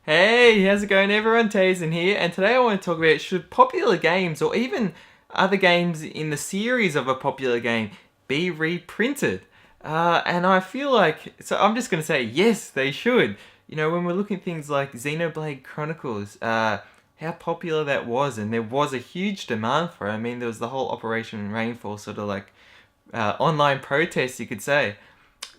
Hey, how's it going everyone? Teysind here, and today I want to talk about should popular games or even other games in the series of a popular game be reprinted? And I feel like, so I'm just going to say yes, they should. You know, when we're looking at things like Xenoblade Chronicles, how popular that was, and there was a huge demand for it. I mean, there was the whole Operation Rainfall sort of like online protest, you could say.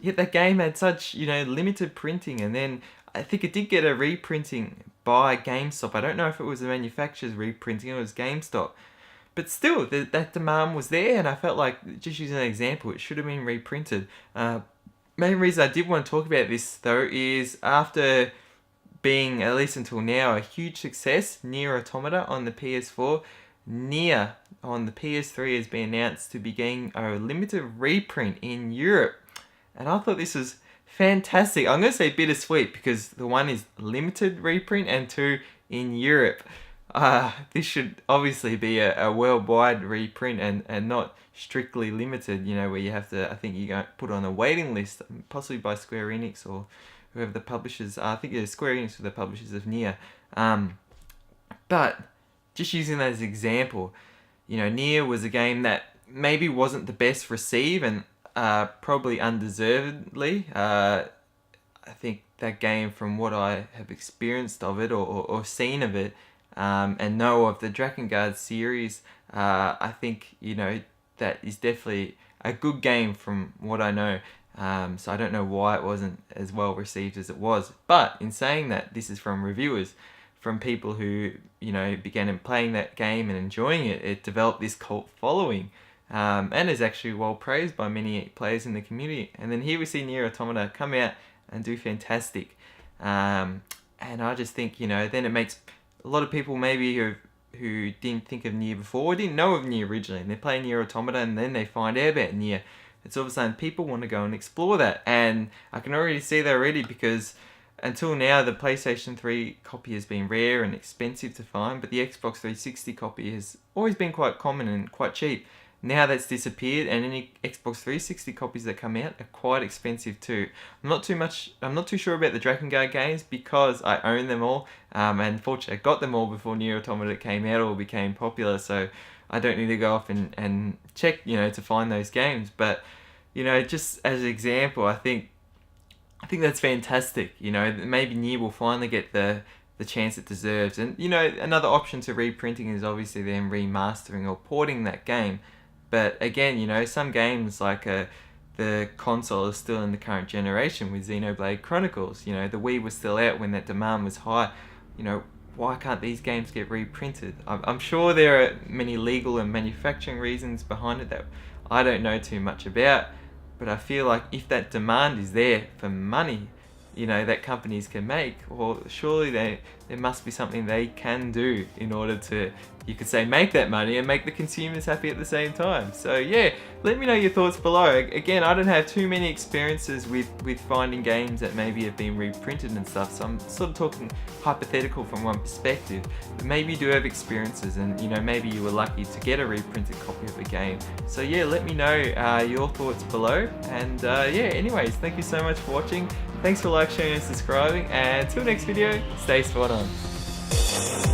Yet that game had such, limited printing, and then I think it did get a reprinting by GameStop. I don't know if it was the manufacturer's reprinting or it was GameStop. But still, that demand was there, and I felt like, just using an example, it should have been reprinted. Main reason I did want to talk about this, though, is after being, at least until now, a huge success, Nier Automata on the PS4, Nier on the PS3 has been announced to be getting a limited reprint in Europe. And I thought this was fantastic. I'm going to say bittersweet because the one is limited reprint and two in Europe. This should obviously be a worldwide reprint and not strictly limited, where you have to, I think you got put on a waiting list, possibly by Square Enix or whoever the publishers are. I think it's Square Enix are the publishers of Nier. But just using that as an example, Nier was a game that maybe wasn't the best received and probably undeservedly. I think that game, from what I have experienced of it or seen of it, and know of the Drakengard series, I think, that is definitely a good game from what I know. So I don't know why it wasn't as well received as it was. But in saying that, this is from reviewers, from people who, began playing that game and enjoying it. It developed this cult following. And is actually well praised by many players in the community. And then here we see Nier Automata come out and do fantastic. And I just think, then it makes a lot of people maybe who didn't think of Nier before, didn't know of Nier originally, and they play Nier Automata and then they find out about Nier. It's all of a sudden people want to go and explore that. And I can already see that already, because until now the PlayStation 3 copy has been rare and expensive to find, but the Xbox 360 copy has always been quite common and quite cheap. Now that's disappeared, and any Xbox 360 copies that come out are quite expensive too. I'm not too sure about the Drakengard games because I own them all, and fortunately I got them all before Nier Automata came out or became popular, so I don't need to go off and check, to find those games. But, just as an example, I think that's fantastic. Maybe Nier will finally get the chance it deserves. And, another option to reprinting is obviously then remastering or porting that game. But again, some games like the console is still in the current generation with Xenoblade Chronicles. The Wii was still out when that demand was high. Why can't these games get reprinted? I'm sure there are many legal and manufacturing reasons behind it that I don't know too much about. But I feel like if that demand is there for money, that companies can make, well, surely there must be something they can do in order to, you could say, make that money and make the consumers happy at the same time. So yeah, let me know your thoughts below. Again, I don't have too many experiences with finding games that maybe have been reprinted and stuff, so I'm sort of talking hypothetical from one perspective. But maybe you do have experiences, and maybe you were lucky to get a reprinted copy of a game. So yeah, let me know your thoughts below. And yeah, anyways, thank you so much for watching. Thanks for sharing and subscribing, and until next video, stay spot on.